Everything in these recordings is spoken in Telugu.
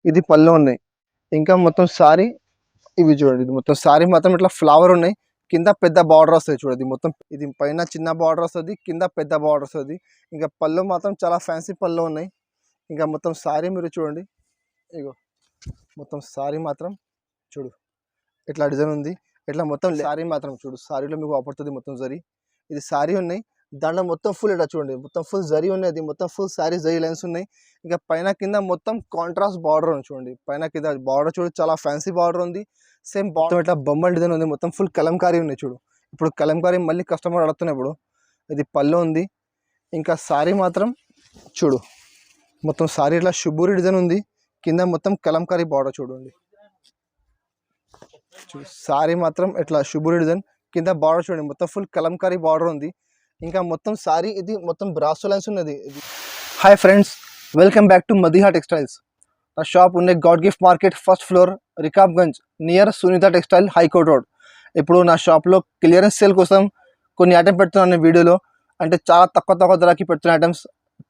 ఇది పళ్ళు ఉన్నాయి. ఇంకా మొత్తం సారీ ఇవి చూడండి. ఇది మొత్తం సారీ మాత్రం ఇట్లా ఫ్లవర్ ఉన్నాయి. కింద పెద్ద బార్డర్ వస్తుంది చూడండి. మొత్తం ఇది పైన చిన్న బార్డర్ వస్తుంది, కింద పెద్ద బార్డర్ వస్తుంది. ఇంకా పళ్ళు మాత్రం చాలా ఫ్యాన్సీ పళ్ళు ఉన్నాయి. ఇంకా మొత్తం సారీ మీరు చూడండి. ఇగో మొత్తం సారీ మాత్రం చూడు ఇట్లా డిజైన్ ఉంది. ఇట్లా మొత్తం సారీ మాత్రం చూడు, సారీలో మీకు ఆపడుతుంది మొత్తం జరీ. ఇది సారీ ఉన్నాయి, దాంట్లో మొత్తం ఫుల్ ఇట్లా చూడండి, మొత్తం ఫుల్ జరీ ఉన్నది, మొత్తం ఫుల్ సారీ జరీ లైన్స్ ఉన్నాయి. ఇంకా పైన కింద మొత్తం కాంట్రాస్ట్ బార్డర్ ఉంది చూడండి. పైన కింద బార్డర్ చూడు, చాలా ఫ్యాన్సీ బార్డర్ ఉంది. సేమ్ బార్డర్ ఇట్లా బొమ్మల డిజైన్ ఉంది, మొత్తం ఫుల్ కలంకారీ ఉన్నాయి చూడు. ఇప్పుడు కలంకారీ మళ్ళీ కస్టమర్ అడుగుతున్నాయి. ఇప్పుడు ఇది పళ్ళు ఉంది. ఇంకా సారీ మాత్రం చూడు, మొత్తం సారీ ఇట్లా షుబూరి డిజైన్ ఉంది. కింద మొత్తం కలంకారీ బార్డర్ చూడండి. సారీ మాత్రం ఇట్లా షుబూరి డిజైన్, కింద బార్డర్ చూడండి, మొత్తం ఫుల్ కలంకారీ బార్డర్ ఉంది. ఇంకా మొత్తం సారీ ఇది మొత్తం బ్రాసో లైన్స్ ఉన్నది. Hi friends, welcome back to Madiha textiles. నా షాప్ ఉండే God gift market first floor, Rikabganj, near Sunitha textile, high court road. ఇప్పుడు నా షాప్లో క్లియరెన్స్ సేల్ కోసం కొన్ని ఐటమ్ పెడుతున్నాను వీడియోలో. అంటే చాలా తక్కువ ధరకి పెడుతున్న ఐటమ్స్.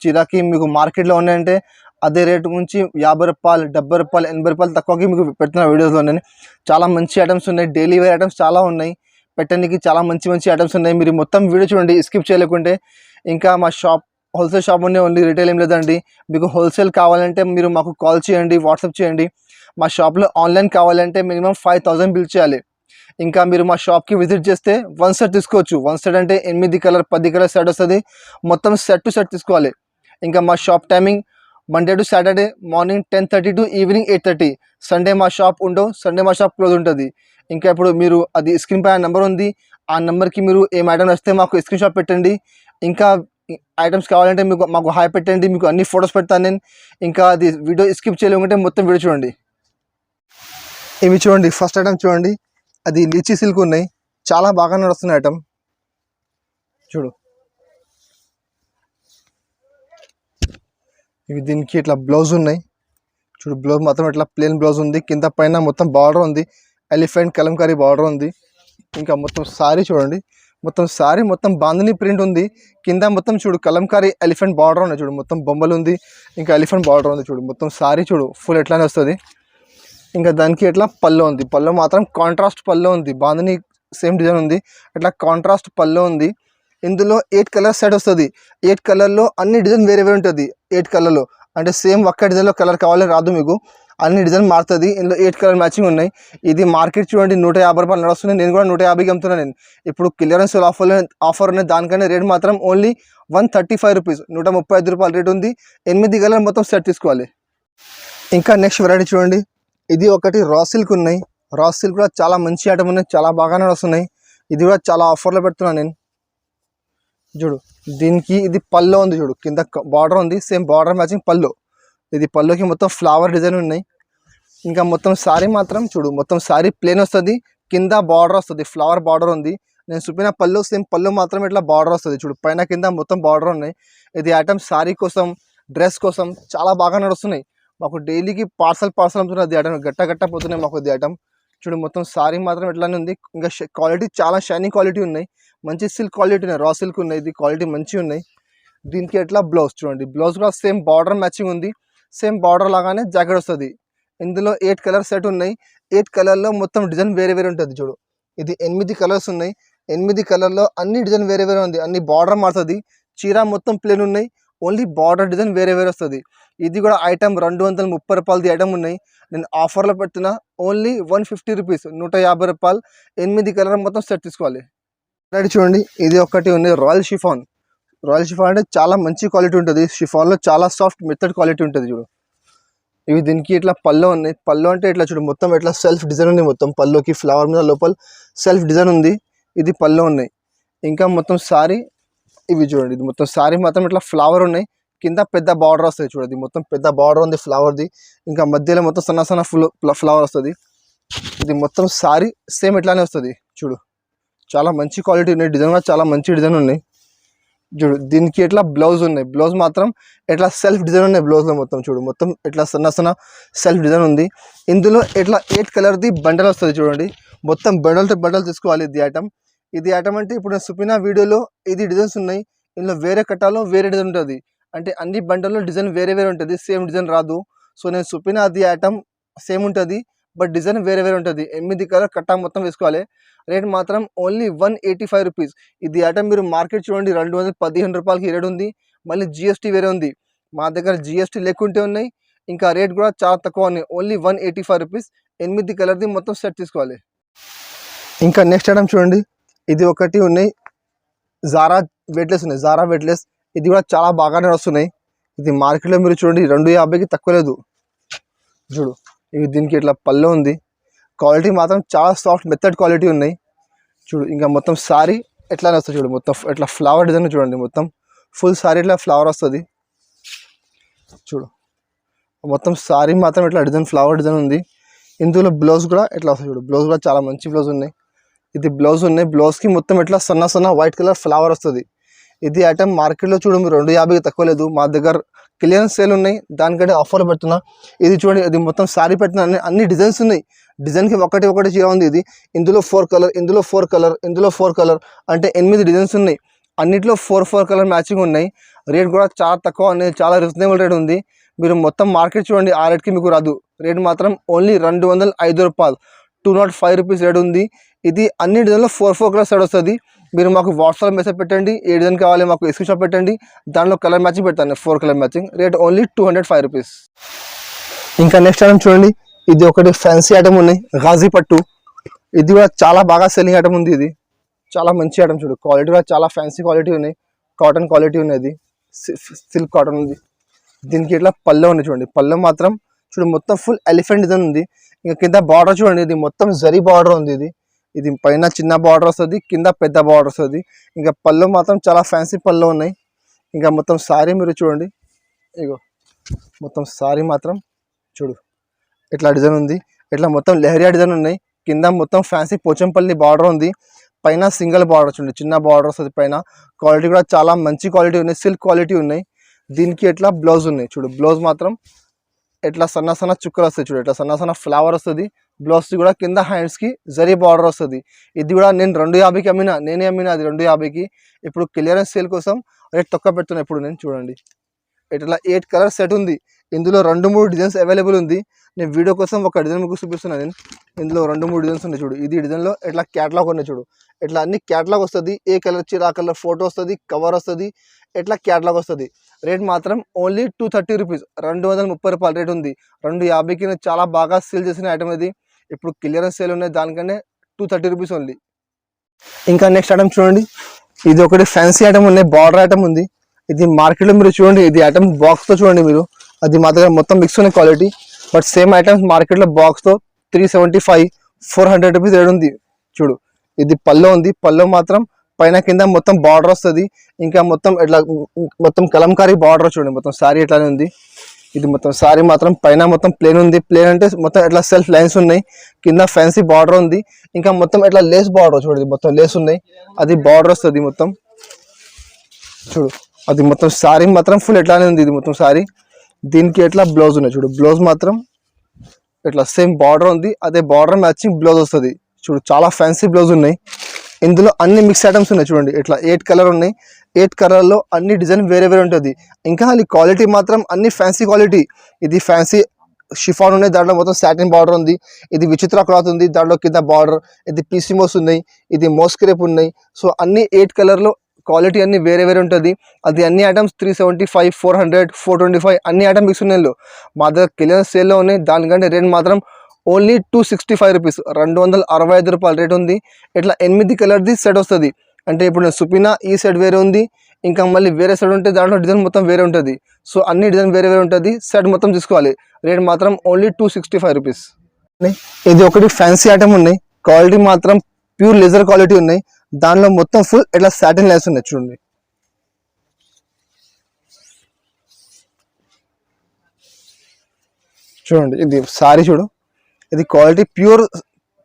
చిరాకి మీకు మార్కెట్లో ఉన్నాయంటే అదే రేటు నుంచి 50 రూపాయలు, 70 రూపాయలు, 80 రూపాయలు తక్కువకి మీకు పెడుతున్న వీడియోస్లో నేను. చాలా మంచి ఐటమ్స్ ఉన్నాయి, డైలీ వేర్ ఐటమ్స్ చాలా ఉన్నాయి పెట్టడానికి. చాలా మంచి ఐటమ్స్ ఉన్నాయి. మీరు మొత్తం వీడియో చూడండి, స్కిప్ చేయలేకుంటే. ఇంకా మా షాప్ హోల్సేల్ షాప్ ఉండే, ఓన్లీ రిటైల్ ఏం లేదండి. మీకు హోల్సేల్ కావాలంటే మీరు మాకు కాల్ చేయండి, వాట్సాప్ చేయండి. మా షాప్లో ఆన్లైన్ కావాలంటే మినిమం 5000 బిల్ చేయాలి. ఇంకా మీరు మా షాప్కి విజిట్ చేస్తే 1 సెట్ తీసుకోవచ్చు. 1 సెట్ అంటే 8 కలర్ 10 కలర్ సెట్ వస్తుంది. మొత్తం సెట్ టు సెట్ తీసుకోవాలి. ఇంకా మా shop timing Monday to Saturday morning 10:30 to evening 8:30. Sunday మా షాప్ ఉండవు, సండే మా షాప్ క్లోజ్ ఉంటుంది. ఇంకా ఇప్పుడు మీరు అది స్క్రీన్ పైన నెంబర్ ఉంది, ఆ నెంబర్కి మీరు ఏం ఐటమ్ వస్తే మాకు స్క్రీన్ షాట్ పెట్టండి. ఇంకా ఐటమ్స్ కావాలంటే మాకు హాయ్ పెట్టండి, మీకు అన్ని ఫొటోస్ పెడతాను నేను. ఇంకా అది వీడియో స్కిప్ చేయలేకుంటే మొత్తం వీడియో చూడండి. ఇవి చూడండి, ఫస్ట్ ఐటమ్ చూడండి, అది లీచీ సిల్క్ ఉన్నాయి, చాలా బాగా నడుస్తున్న ఐటమ్ చూడు. ఇవి దీనికి ఇట్లా బ్లౌజ్ ఉన్నాయి చూడు. బ్లౌజ్ మాత్రం ఇట్లా ప్లెయిన్ బ్లౌజ్ ఉంది, కింద పైన మొత్తం బార్డర్ ఉంది, ఎలిఫెంట్ కలంకారీ బార్డర్ ఉంది. ఇంకా మొత్తం సారీ చూడండి, మొత్తం సారీ మొత్తం బాందిని ప్రింట్ ఉంది. కింద మొత్తం చూడు కలంకారీ ఎలిఫెంట్ బార్డర్ ఉన్నాయి చూడు, మొత్తం బొమ్మలు ఉంది, ఇంకా ఎలిఫెంట్ బార్డర్ ఉంది చూడు. మొత్తం సారీ చూడు ఫుల్ ఎట్లానే వస్తుంది. ఇంకా దానికి ఇట్లా పళ్ళు ఉంది, పళ్ళు మాత్రం కాంట్రాస్ట్ పళ్ళు ఉంది, బాందిని సేమ్ డిజైన్ ఉంది, ఇట్లా కాంట్రాస్ట్ పళ్ళు ఉంది. ఇందులో 8 కలర్ సెట్ వస్తుంది. 8 కలర్లో అన్ని డిజైన్ వేరే ఉంటుంది. 8 కలర్లో అంటే సేమ్ ఒక్క డిజైన్లో కలర్ కావాలని రాదు మీకు, అన్ని డిజైన్ మారుతుంది. ఇందులో 8 కలర్ మ్యాచింగ్ ఉన్నాయి. ఇది మార్కెట్ చూడండి 150 రూపాయలు నడుస్తుంది, నేను కూడా 150కి అమ్ముతున్నాను నేను. ఇప్పుడు క్లియరెన్స్ ఆఫర్ ఉన్నాయి, దానికన్నా రేట్ మాత్రం ఓన్లీ 135 రూపీస్, 135 రూపాయలు రేట్ ఉంది. 8 కలర్ మొత్తం సెట్ తీసుకోవాలి. ఇంకా నెక్స్ట్ వెరైటీ చూడండి, ఇది ఒకటి రా సిల్క్ ఉన్నాయి. రా సిల్క్ కూడా చాలా మంచి ఐటమ్ ఉన్నాయి, చాలా బాగా నడుస్తున్నాయి. ఇది కూడా చాలా ఆఫర్లో పెడుతున్నాను నేను చూడు. దీనికి ఇది పళ్ళు ఉంది చూడు, కింద బార్డర్ ఉంది, సేమ్ బార్డర్ మ్యాచింగ్ పళ్ళు. ఇది పళ్ళుకి మొత్తం ఫ్లవర్ డిజైన్ ఉన్నాయి. ఇంకా మొత్తం సారీ మాత్రం చూడు, మొత్తం సారీ ప్లేన్ వస్తుంది, కింద బార్డర్ వస్తుంది, ఫ్లవర్ బార్డర్ ఉంది. నేను చూపిన పళ్ళు సేమ్ పళ్ళు మాత్రం ఇట్లా బార్డర్ వస్తుంది చూడు, పైన కింద మొత్తం బార్డర్ ఉన్నాయి. ఇది ఐటమ్ సారీ కోసం, డ్రెస్ కోసం చాలా బాగా నడుస్తున్నాయి. మాకు డైలీకి పార్సల్ అమ్ముతున్నది. అది ఐటమ్ గట్ట పోతున్నాయి మాకు. ఇది ఐటమ్ చూడు, మొత్తం సారీ మాత్రం ఇట్లానే ఉంది. ఇంకా క్వాలిటీ చాలా షైనింగ్ క్వాలిటీ ఉన్నాయి, మంచి సిల్క్ క్వాలిటీ ఉన్నాయి, రా సిల్క్ ఉన్నాయి, ఇది క్వాలిటీ మంచిగా ఉన్నాయి. దీనికి ఎట్లా బ్లౌజ్ చూడండి, బ్లౌజ్ కూడా సేమ్ బార్డర్ మ్యాచింగ్ ఉంది, సేమ్ బార్డర్ లాగానే జాకెట్ వస్తుంది. ఇందులో 8 కలర్ సెట్ ఉన్నాయి. 8 కలర్లో మొత్తం డిజైన్ వేరే ఉంటుంది చూడు. ఇది 8 కలర్స్ ఉన్నాయి. 8 కలర్లో అన్ని డిజైన్ వేరే ఉంది, అన్ని బార్డర్ మారుతుంది. చీర మొత్తం ప్లేన్ ఉన్నాయి, ఓన్లీ బార్డర్ డిజైన్ వేరే వస్తుంది. ఇది కూడా ఐటమ్ 230 రూపాయలది ఐటమ్ ఉన్నాయి. నేను ఆఫర్లో పెడుతున్నా ఓన్లీ 150 రూపీస్, 150 రూపాయలు. 8 కలర్ మొత్తం సెట్ తీసుకోవాలి. రెడీ చూడండి, ఇది ఒకటి ఉంది రాయల్ షిఫాన్. రాయల్ షిఫాన్ అంటే చాలా మంచి క్వాలిటీ ఉంటుంది. షిఫాన్లో చాలా సాఫ్ట్ మెథడ్ క్వాలిటీ ఉంటుంది చూడు. ఇవి దీనికి ఇట్లా పళ్ళు ఉన్నాయి. పళ్ళు అంటే ఇట్లా చూడు, మొత్తం ఇట్లా సెల్ఫ్ డిజైన్ ఉంది, మొత్తం పళ్ళుకి ఫ్లవర్ మీద లోపల సెల్ఫ్ డిజైన్ ఉంది. ఇది పళ్ళు ఉన్నాయి. ఇంకా మొత్తం సారీ ఇవి చూడండి, ఇది మొత్తం సారీ మాత్రం ఇట్లా ఫ్లవర్ ఉన్నాయి, కింద పెద్ద బార్డర్ వస్తుంది చూడండి, మొత్తం పెద్ద బార్డర్ ఉంది ఫ్లవర్ది. ఇంకా మధ్యలో మొత్తం సన్న ఫ్లవర్ వస్తుంది. ఇది మొత్తం సారీ సేమ్ ఇట్లానే వస్తుంది చూడు, చాలా మంచి క్వాలిటీ ఉన్నాయి. డిజైన్ కూడా చాలా మంచి డిజైన్ ఉన్నాయి చూడు. దీనికి ఇట్లా బ్లౌజ్ ఉన్నాయి, బ్లౌజ్ మాత్రం ఇట్లా సెల్ఫ్ డిజైన్ ఉన్నాయి. బ్లౌజ్లో మొత్తం చూడు, మొత్తం ఇట్లా సన్న సెల్ఫ్ డిజైన్ ఉంది. ఇందులో ఇట్లా 8 కలర్ది బండల్ వస్తుంది చూడండి, మొత్తం బండల్ తీసుకోవాలి. ఇది ఐటమ్ అంటే ఇప్పుడు నేను చూపిన వీడియోలో ఇది డిజైన్స్ ఉన్నాయి. ఇందులో వేరే కట్టాలో వేరే డిజైన్ ఉంటుంది, అంటే అన్ని బండల్లో డిజైన్ వేరే ఉంటుంది, సేమ్ డిజైన్ రాదు. సో నేను చూపిన అది ఐటమ్ సేమ్ ఉంటుంది, బట్ డిజైన్ వేరే వేరే ఉంటుంది. 8 కలర్ కట్టా మొత్తం వేసుకోవాలి. రేట్ మాత్రం ఓన్లీ 185 రూపీస్. ఇది ఐటమ్ మీరు మార్కెట్ చూడండి 215 రూపాయలకి రేట్ ఉంది. మళ్ళీ జిఎస్టీ వేరే ఉంది. మా దగ్గర జిఎస్టీ లేకుంటే ఉన్నాయి, ఇంకా రేట్ కూడా చాలా తక్కువ ఉన్నాయి. Only 185 rupees. 8 కలర్ది మొత్తం సెట్ తీసుకోవాలి. ఇంకా నెక్స్ట్ ఐటమ్ చూడండి, ఇది ఒకటి ఉన్నాయి జారా వెయిట్లెస్ ఉన్నాయి. జారా వెయిట్లెస్ ఇది కూడా చాలా బాగానే వస్తున్నాయి. ఇది మార్కెట్లో మీరు చూడండి 250కి తక్కువ లేదు. చూడు ఇవి దీనికి ఇట్లా పళ్ళు ఉంది. క్వాలిటీ మాత్రం చాలా సాఫ్ట్ మెథడ్ క్వాలిటీ ఉన్నాయి. చూడు ఇంకా మొత్తం సారీ ఎట్లానే వస్తుంది. చూడు మొత్తం ఇట్లా ఫ్లవర్ డిజైన్ చూడండి, మొత్తం ఫుల్ సారీ ఇట్లా ఫ్లవర్ వస్తుంది. చూడు మొత్తం సారీ మాత్రం ఇట్లా డిజైన్ ఫ్లవర్ డిజైన్ ఉంది. ఇందులో బ్లౌజ్ కూడా ఎట్లా వస్తుంది. చూడు బ్లౌజ్ కూడా చాలా మంచి బ్లౌజ్ ఉన్నాయి. ఇది బ్లౌజ్ ఉన్నాయి. బ్లౌజ్కి మొత్తం ఇట్లా సన్న వైట్ కలర్ ఫ్లవర్ వస్తుంది. ఇది ఐటమ్ మార్కెట్లో చూడు మీరు 250కి తక్కువ లేదు. మా దగ్గర క్లియరెన్స్ సేల్ ఉన్నాయి, దానికంటే ఆఫర్ పెడుతున్నా. ఇది చూడండి, ఇది మొత్తం సారీ పెట్టిన అన్ని డిజైన్స్ ఉన్నాయి. డిజైన్కి ఒకటి చీర ఉంది. ఇది ఇందులో 4 కలర్, ఇందులో 4 కలర్, ఇందులో 4 కలర్ అంటే 8 డిజైన్స్ ఉన్నాయి. అన్నిట్లో 4 కలర్ మ్యాచింగ్ ఉన్నాయి. రేట్ కూడా చాలా తక్కువ ఉన్నాయి, చాలా రీజనబుల్ రేట్ ఉంది. మీరు మొత్తం మార్కెట్ చూడండి, ఆ రేట్కి మీకు రాదు. రేట్ మాత్రం ఓన్లీ 205 రూపాయలు, 205 రూపీస్ రేట్ ఉంది. ఇది అన్ని డిజైన్లో 4 కలర్ సెట్ వస్తుంది. మీరు మాకు వాట్సాప్ మెసేజ్ పెట్టండి, ఏ డిజైన్ కావాలి మాకు స్క్రీన్ షాట్ పెట్టండి, దాంట్లో కలర్ మ్యాచింగ్ పెడతాను. 4 colour matching. Rate only 205 rupees. ఇంకా నెక్స్ట్ ఐటమ్ చూడండి, ఇది ఒకటి ఫ్యాన్సీ ఐటమ్ ఉన్నాయి, ఘాజీ పట్టు. ఇది కూడా చాలా బాగా సెల్లింగ్ ఐటమ్ ఉంది. ఇది చాలా మంచి ఐటమ్. చూడు క్వాలిటీ కూడా చాలా ఫ్యాన్సీ క్వాలిటీ ఉన్నాయి, కాటన్ క్వాలిటీ ఉన్నది, సిల్క్ కాటన్ ఉంది. దీనికి ఇట్లా పళ్ళు ఉన్నాయి. చూడండి పళ్ళు మాత్రం చూడు మొత్తం ఫుల్ ఎలిఫెంట్ డిజైన్ ఉంది. ఇంకా కింద బార్డర్ చూడండి, ఇది మొత్తం జరీ బార్డర్ ఉంది. ఇది పైన చిన్న బార్డర్ వస్తుంది, కింద పెద్ద బార్డర్ వస్తుంది. ఇంకా పళ్ళు మాత్రం చాలా ఫ్యాన్సీ పళ్ళు ఉన్నాయి. ఇంకా మొత్తం సారీ మీరు చూడండి, ఇగో మొత్తం సారీ మాత్రం చూడు ఇట్లా డిజైన్ ఉంది. ఇట్లా మొత్తం లెహరియా డిజైన్ ఉన్నాయి. కింద మొత్తం ఫ్యాన్సీ పోచంపల్లి బార్డర్ ఉంది. పైన సింగిల్ బార్డర్ చూడండి, చిన్న బార్డర్ వస్తుంది పైన. క్వాలిటీ కూడా చాలా మంచి క్వాలిటీ ఉన్నాయి, సిల్క్ క్వాలిటీ ఉన్నాయి. దీనికి ఎట్లా బ్లౌజ్ ఉన్నాయి. చూడు బ్లౌజ్ మాత్రం ఎట్లా సన్న చుక్కలు వస్తాయి. చూడు ఇట్లా సన్న ఫ్లవర్ వస్తుంది. బ్లౌజ్ కూడా కింద హ్యాండ్స్కి జరీ బార్డర్ వస్తుంది. ఇది కూడా నేను 250కి అమ్మినా, నేనే అమ్మినా అది 250కి. ఇప్పుడు క్లియరెన్స్ సేల్ కోసం రేట్ తక్కువ పెడుతున్నా. ఇప్పుడు నేను చూడండి ఇట్లా 8 కలర్ సెట్ ఉంది. ఇందులో 2-3 డిజైన్స్ అవైలబుల్ ఉంది. నేను వీడియో కోసం ఒక డిజైన్ మీకు చూపిస్తున్నాను. నేను ఇందులో 2-3 డిజైన్స్ ఉన్నాయి. చూడు ఇది డిజైన్లో ఇట్లా క్యాటలాగ్ ఉన్నాయి. చూడు ఇట్లా అన్ని క్యాటలాగ్ వస్తుంది. ఏ కలర్ చీర ఆ కలర్ ఫోటో వస్తుంది, కవర్ వస్తుంది, ఎట్లా క్యాటలాగ్ వస్తుంది. రేట్ మాత్రం ఓన్లీ 230 రూపీస్, 230 రూపాయలు రేట్ ఉంది. 250కి చాలా బాగా సేల్ చేసిన ఐటమ్ ఇది. ఇప్పుడు క్లియరెన్స్ సేల్ ఉన్నాయి, దానికంటే 230 రూపీస్ ఓన్లీ. ఇంకా నెక్స్ట్ ఐటమ్ చూడండి, ఇది ఒకటి ఫ్యాన్సీ ఐటమ్ ఉన్నాయి, బార్డర్ ఐటమ్ ఉంది. ఇది మార్కెట్లో మీరు చూడండి, ఇది ఐటమ్ బాక్స్తో చూడండి మీరు. అది మా దగ్గర మొత్తం మిక్స్ ఉన్న క్వాలిటీ, బట్ సేమ్ ఐటమ్స్ మార్కెట్లో బాక్స్తో 375, 400 రూపీస్ రేట్ ఉంది. చూడు ఇది పల్లో ఉంది. పల్లో మాత్రం పైన కింద మొత్తం బార్డర్ వస్తుంది. ఇంకా మొత్తం ఇట్లా మొత్తం కలంకారీ బార్డర్ చూడండి, మొత్తం సారీ ఎట్లానే ఉంది. ఇది మొత్తం సారీ మాత్రం పైన మొత్తం ప్లేన్ ఉంది. ప్లేన్ అంటే మొత్తం ఇట్లా సెల్ఫ్ లైన్స్ ఉన్నాయి. కింద ఫ్యాన్సీ బార్డర్ ఉంది. ఇంకా మొత్తం ఇట్లా లేస్ బార్డర్ చూడండి, మొత్తం లేస్ ఉన్నాయి. అది బార్డర్ వస్తుంది మొత్తం. చూడు అది మొత్తం సారీ మాత్రం ఫుల్ ఎట్లానే ఉంది. ఇది మొత్తం సారీ. దీనికి ఎట్లా బ్లౌజ్ ఉన్నాయి. చూడు బ్లౌజ్ మాత్రం ఇట్లా సేమ్ బార్డర్ ఉంది. అదే బార్డర్ మ్యాచింగ్ బ్లౌజ్ వస్తుంది. చూడు చాలా ఫ్యాన్సీ బ్లౌజ్ ఉన్నాయి. ఇందులో అన్ని మిక్స్ ఐటమ్స్ ఉన్నాయి. చూడండి ఇట్లా 8 కలర్ ఉన్నాయి. 8 కలర్లో అన్ని డిజైన్ వేరే ఉంటుంది. ఇంకా అది క్వాలిటీ మాత్రం అన్ని ఫ్యాన్సీ క్వాలిటీ. ఇది ఫ్యాన్సీ షిఫాన్ ఉన్నాయి, దాంట్లో మొత్తం సాటిన్ బార్డర్ ఉంది. ఇది విచిత్ర క్లాత్ ఉంది, దాంట్లో కింద బార్డర్. ఇది పీసీమోస్ ఉన్నాయి, ఇది మోస్క్రేప్ ఉన్నాయి. సో అన్ని 8 కలర్లో క్వాలిటీ అన్ని వేరే ఉంటుంది. అది అన్ని ఐటమ్స్ 375, 400, 425 అన్ని ఐటమ్ మిక్స్ ఉన్నాయి. మా దగ్గర క్లియరెన్స్ సేల్లో ఉన్నాయి. దానికంటే రేట్ మాత్రం ఓన్లీ 265 రూపీస్, 265 రూపాయలు రేట్ ఉంది. ఇట్లా 8 కలర్ది సెట్ వస్తుంది. అంటే ఇప్పుడు నేను చూపిన ఈ సెట్ వేరే ఉంది, ఇంకా మళ్ళీ వేరే సెట్ ఉంటే దాంట్లో డిజైన్ మొత్తం వేరే ఉంటుంది. సో అన్ని డిజైన్ వేరే ఉంటుంది. సెట్ మొత్తం తీసుకోవాలి. రేట్ మాత్రం ఓన్లీ 265 రూపీస్. ఇది ఒకటి ఫ్యాన్సీ ఐటమ్ ఉన్నాయి. క్వాలిటీ మాత్రం ప్యూర్ లెజర్ క్వాలిటీ ఉన్నాయి. దానిలో మొత్తం ఫుల్ ఇట్లా సాటిన్ లైన్స్ ఉన్నాయి. చూడండి చూడండి ఇది సారీ చూడు. ఇది క్వాలిటీ ప్యూర్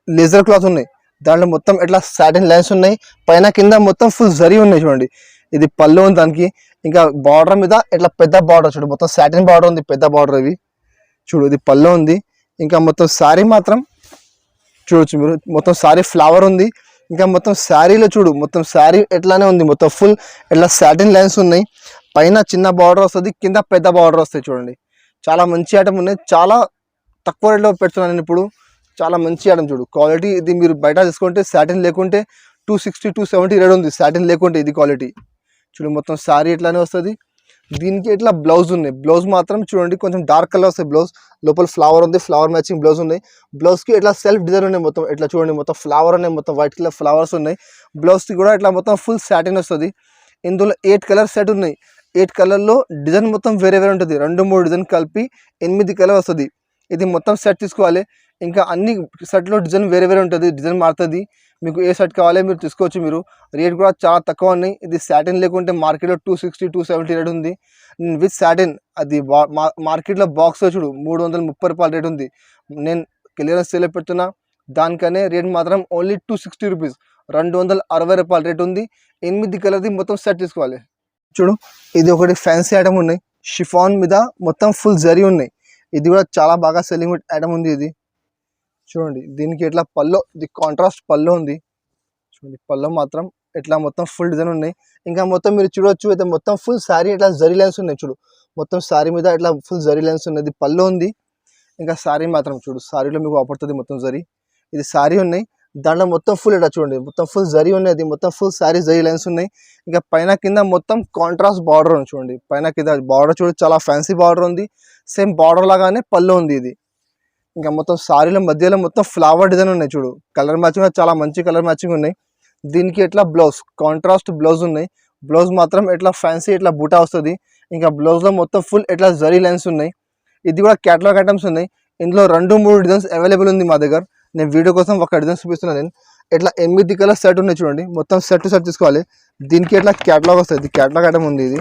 లెజర్ క్లాత్ ఉన్నాయి. దాంట్లో మొత్తం ఇట్లా సాటిన్ లైన్స్ ఉన్నాయి. పైన కింద మొత్తం ఫుల్ జరీ ఉన్నాయి. చూడండి ఇది పళ్ళు ఉంది దానికి. ఇంకా బార్డర్ మీద ఇట్లా పెద్ద బార్డర్ చూడు, మొత్తం సాటిన్ బార్డర్ ఉంది, పెద్ద బార్డర్. ఇవి చూడు ఇది పళ్ళు ఉంది. ఇంకా మొత్తం శారీ మాత్రం చూడొచ్చు మీరు, మొత్తం శారీ ఫ్లవర్ ఉంది. ఇంకా మొత్తం శారీలో చూడు, మొత్తం శారీ ఎట్లానే ఉంది. మొత్తం ఫుల్ ఇట్లా సాటిన్ లైన్స్ ఉన్నాయి. పైన చిన్న బార్డర్ వస్తుంది, కింద పెద్ద బార్డర్ వస్తాయి. చూడండి చాలా మంచి ఐటమ్ ఉన్నాయి, చాలా తక్కువ రేట్లో పెడుతున్నాను నేను ఇప్పుడు. చాలా మంచి ఐటమ్ చూడు, క్వాలిటీ ఇది మీరు బయట తీసుకుంటే సాటిన్ లేకుంటే 260 270 రేట్ ఉంది, సాటిన్ లేకుంటే ఇది క్వాలిటీ చూడు. మొత్తం శారీ ఇట్లానే వస్తుంది. దీనికి ఇట్లా బ్లౌజ్ ఉన్నాయి, బ్లౌజ్ మాత్రం చూడండి కొంచెం డార్క్ కలర్ వస్తాయి బ్లౌజ్, లోపల ఫ్లవర్ ఉంది, ఫ్లవర్ మ్యాచింగ్ బ్లౌజ్ ఉన్నాయి. బ్లౌజ్కి ఇట్లా సెల్ఫ్ డిజైన్ ఉన్నాయి మొత్తం, ఇట్లా చూడండి మొత్తం ఫ్లవర్ ఉన్నాయి, మొత్తం వైట్ కలర్ ఫ్లవర్స్ ఉన్నాయి. బ్లౌజ్కి కూడా ఇట్లా మొత్తం ఫుల్ సాటిన్ వస్తుంది. ఇందులో 8 కలర్ సెట్ ఉన్నాయి, 8 కలర్లో డిజైన్ మొత్తం వేరే వేరే ఉంటుంది, 2-3 డిజైన్ కలిపి 8 కలర్ వస్తుంది. ఇది మొత్తం సెట్ తీసుకోవాలి. ఇంకా అన్ని సెట్లో డిజైన్ వేరే వేరే ఉంటుంది, డిజైన్ మారుతుంది. మీకు ఏ సెట్ కావాలి మీరు తీసుకోవచ్చు. మీరు రేట్ కూడా చాలా తక్కువ ఉన్నాయి. ఇది సాటిన్ లేకుంటే మార్కెట్లో 260 270 రేట్ ఉంది. విత్ సాటిన్ అది మార్కెట్లో బాక్స్ చూడు 330 రూపాయల రేట్ ఉంది. నేను క్లియరెన్స్ సేల్ పెడుతున్నా, దానికనే రేట్ మాత్రం ఓన్లీ 260 రూపీస్, 260 రూపాయల రేట్ ఉంది. 8 కలర్ది మొత్తం సెట్ తీసుకోవాలి. చూడు ఇది ఒకటి ఫ్యాన్సీ ఐటమ్ ఉన్నాయి, షిఫాన్ మీద మొత్తం ఫుల్ జరీ ఉన్నాయి. ఇది కూడా చాలా బాగా సెల్లింగ్ ఐటమ్ ఉంది. ఇది చూడండి, దీనికి ఎట్లా పల్లో, ఇది కాంట్రాస్ట్ పల్లో ఉంది చూడండి. పల్లో మాత్రం ఇట్లా మొత్తం ఫుల్ డిజైన్ ఉన్నాయి. ఇంకా మొత్తం మీరు చూడొచ్చు అయితే మొత్తం ఫుల్ శారీ ఇట్లా జరీ లైన్స్ ఉన్నాయి చూడు. మొత్తం శారీ మీద ఇట్లా ఫుల్ జరీ లైన్స్ ఉన్నది, పల్లో ఉంది. ఇంకా శారీ మాత్రం చూడు, శారీలో మీకు ఆపడుతుంది మొత్తం జరీ. ఇది శారీ ఉన్నాయి, దాంట్లో మొత్తం ఫుల్ ఇట్లా చూడండి మొత్తం ఫుల్ జరీ ఉన్నది, మొత్తం ఫుల్ శారీ జరీ లైన్స్ ఉన్నాయి. ఇంకా పైన కింద మొత్తం కాంట్రాస్ట్ బార్డర్ ఉంది చూడండి. పైన కింద బార్డర్ చూడు, చాలా ఫ్యాన్సీ బార్డర్ ఉంది, సేమ్ బార్డర్ లాగానే పల్లో ఉంది ఇది. ఇంకా మొత్తం శారీల మధ్యలో మొత్తం ఫ్లవర్ డిజైన్ ఉన్నాయి చూడు. కలర్ మ్యాచింగ్ చాలా మంచి కలర్ మ్యాచింగ్ ఉన్నాయి. దీనికి ఎట్లా బ్లౌజ్ కాంట్రాస్ట్ బ్లౌజ్ ఉన్నాయి. బ్లౌజ్ మాత్రం ఎట్లా ఫ్యాన్సీ ఇట్లా బూటా వస్తుంది. ఇంకా బ్లౌజ్లో మొత్తం ఫుల్ ఎట్లా జరీ లైన్స్ ఉన్నాయి. ఇది కూడా క్యాటలాగ్ ఐటమ్స్ ఉన్నాయి. ఇందులో 2-3 డిజైన్స్ అవైలబుల్ ఉంది మా దగ్గర. నేను వీడియో కోసం ఒక డిజైన్ చూపిస్తున్నాను. నేను ఇట్లా 8 కలర్ సెట్ ఉన్నాయి చూడండి. మొత్తం సెట్ తీసుకోవాలి. దీనికి ఎట్లా క్యాటలాగ్ వస్తుంది, క్యాటలాగ్ ఐటమ్ ఉంది ఇది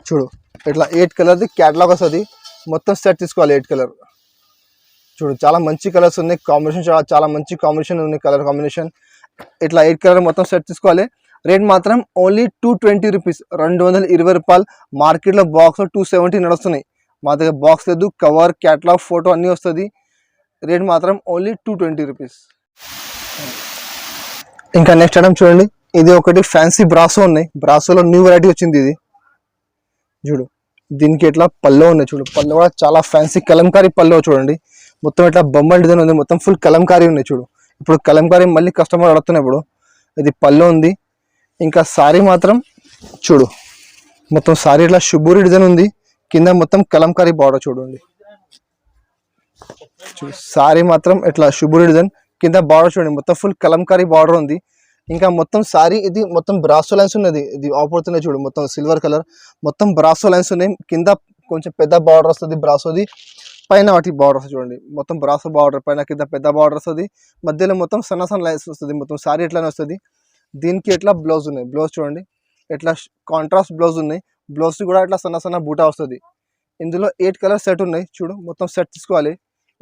చూడు. ఇట్లా 8 కలర్ది క్యాటలాగ్ వస్తుంది, మొత్తం సెట్ తీసుకోవాలి. 8 కలర్ చూడు, చాలా మంచి కలర్స్ ఉన్నాయి. కాంబినేషన్ చాలా మంచి కాంబినేషన్ ఉంది, కలర్ కాంబినేషన్. ఇట్లా 8 కలర్ మొత్తం సెట్ తీసుకోవాలి. రేట్ మాత్రం ఓన్లీ 220 రూపీస్, 220 రూపాయలు. మార్కెట్లో బాక్స్ 270 నడుస్తున్నాయి. మా దగ్గర బాక్స్ లేదు, కవర్ క్యాటలాగ్ ఫోటో అన్నీ వస్తుంది. రేట్ మాత్రం ఓన్లీ 220 రూపీస్. ఇంకా నెక్స్ట్ ఐటమ్ చూడండి, ఇది ఒకటి ఫ్యాన్సీ బ్రాసో ఉన్నాయి. బ్రాసోలో న్యూ వెరైటీ వచ్చింది ఇది చూడు. దీనికి ఇట్లా పల్లో ఉన్నాయి చూడు. పల్లో కూడా చాలా ఫ్యాన్సీ కలంకారీ పల్లో చూడండి. మొత్తం ఇట్లా బొమ్మల డిజైన్ ఉంది, మొత్తం ఫుల్ కలంకారీ ఉన్నాయి చూడు. ఇప్పుడు కలంకారీ మళ్ళీ కస్టమర్ అడుగుతున్నాయి ఇప్పుడు. ఇది పల్లో ఉంది. ఇంకా సారీ మాత్రం చూడు, మొత్తం సారీ ఇట్లా షుబూరి డిజైన్ ఉంది. కింద మొత్తం కలంకారీ బార్డర్ చూడండి. సారీ మాత్రం ఇట్లా షుబూరి డిజైన్, కింద బార్డర్ చూడండి మొత్తం ఫుల్ కలంకారీ బార్డర్ ఉంది. ఇంకా మొత్తం సారీ ఇది మొత్తం బ్రాసో లైన్స్ ఉన్నది. ఇది ఆపడుతున్నాయి చూడు, మొత్తం సిల్వర్ కలర్, మొత్తం బ్రాసో లైన్స్ ఉన్నాయి. కింద కొంచెం పెద్ద బార్డర్ వస్తుంది బ్రాసోది, పైన వాటి బార్డర్ చూడండి. మొత్తం బ్రాసో బార్డర్ పైన కింద పెద్ద బార్డర్ వస్తుంది, మధ్యలో మొత్తం సన్న లైన్స్ వస్తుంది. మొత్తం సారీ ఎట్లానే వస్తుంది. దీనికి ఎట్లా బ్లౌజ్ ఉన్నాయి. బ్లౌజ్ చూడండి ఎట్లా కాంట్రాస్ట్ బ్లౌజ్ ఉన్నాయి. బ్లౌజ్ కూడా ఇట్లా సన్న బూటా వస్తుంది. ఇందులో 8 కలర్ సెట్ ఉన్నాయి చూడు, మొత్తం సెట్ తీసుకోవాలి.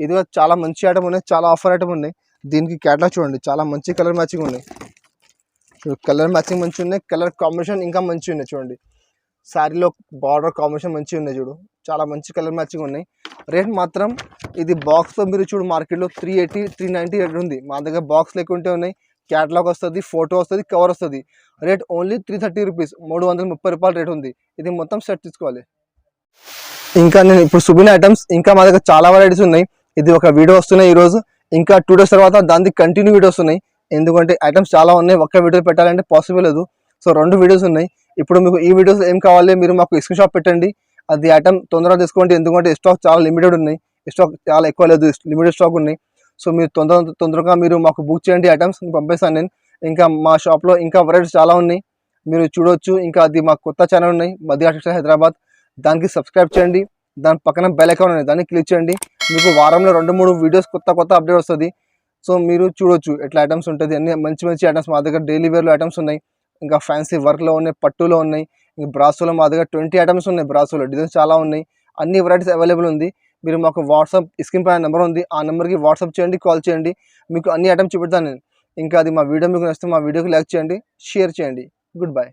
ఇది చాలా మంచి ఐటమ్ ఉన్నాయి, చాలా ఆఫర్ ఐటమ్ ఉన్నాయి. దీనికి క్యాటలాగ్ చూడండి, చాలా మంచి కలర్ మ్యాచింగ్ ఉన్నాయి చూడు. కలర్ మ్యాచింగ్ మంచి ఉన్నాయి, కలర్ కాంబినేషన్ ఇంకా మంచి ఉన్నాయి చూడండి. శారీలో బార్డర్ కాంబినేషన్ మంచిగా ఉన్నాయి చూడు, చాలా మంచి కలర్ మ్యాచింగ్ ఉన్నాయి. రేట్ మాత్రం ఇది బాక్స్లో మీరు చూడు మార్కెట్లో 380 390 రేట్ ఉంది. మా దగ్గర బాక్స్ లేకుంటే ఉన్నాయి. క్యాటలాగ్ వస్తుంది, ఫోటో వస్తుంది, కవర్ వస్తుంది. రేట్ ఓన్లీ 330 రూపీస్, 330 రూపాయలు రేట్ ఉంది. ఇది మొత్తం సెట్ తీసుకోవాలి. ఇంకా నేను ఇప్పుడు చూపిన ఐటమ్స్ ఇంకా మా దగ్గర చాలా వెరైటీస్ ఉన్నాయి. ఇది ఒక వీడియో వస్తున్నాయి ఈరోజు, ఇంకా 2 days తర్వాత దానికి కంటిన్యూ వీడియోస్ ఉన్నాయి. ఎందుకంటే ఐటమ్స్ చాలా ఉన్నాయి, ఒక్క వీడియో పెట్టాలంటే పాసిబుల్ లేదు. సో 2 వీడియోస్ ఉన్నాయి. ఇప్పుడు మీకు ఈ వీడియోస్ ఏం కావాలి మీరు మాకు స్క్రీన్ షాట్ పెట్టండి, అది ఐటమ్ తొందరగా తీసుకోండి. ఎందుకంటే స్టాక్ చాలా లిమిటెడ్ ఉన్నాయి, స్టాక్ చాలా ఎక్కువ లేదు, లిమిటెడ్ స్టాక్ ఉన్నాయి. సో మీరు తొందరగా మీరు మాకు బుక్ చేయండి, ఐటమ్స్ పంపిస్తాను నేను. ఇంకా మా షాప్లో ఇంకా వెరైటీస్ చాలా ఉన్నాయి, మీరు చూడొచ్చు. ఇంకా అది మా కొత్త ఛానల్ ఉన్నాయి, మధ్య టెక్స్టైల్ హైదరాబాద్, దానికి సబ్స్క్రైబ్ చేయండి. దాని పక్కన బెల్ ఐకాన్ ఉన్నాయి, దాన్ని క్లిక్ చేయండి. మీకు వారంలో 2-3 వీడియోస్ కొత్త అప్డేట్ వస్తుంది. సో మీరు చూడొచ్చు ఎట్లా ఐటమ్స్ ఉంటుంది. అన్ని మంచి ఐటమ్స్ మా దగ్గర డైలీ వేర్లో ఐటమ్స్ ఉన్నాయి. ఇంకా ఫ్యాన్సీ వర్క్లో ఉన్నాయి, పట్టులో ఉన్నాయి. ఇంకా బ్రాసోలో మా దగ్గర 20 ఐటమ్స్ ఉన్నాయి. బ్రాసోలో డిజైన్స్ చాలా ఉన్నాయి, అన్ని వెరైటీస్ అవైలబుల్ ఉంది. మీరు మాకు వాట్సాప్ స్క్రీన్ పైన నెంబర్ ఉంది, ఆ నెంబర్కి వాట్సాప్ చేయండి, కాల్ చేయండి. మీకు అన్ని ఐటమ్స్ చూపెడతాను నేను. ఇంకా అది మా వీడియో మీకు నచ్చితే మా వీడియోకి లైక్ చేయండి, షేర్ చేయండి. Good bye.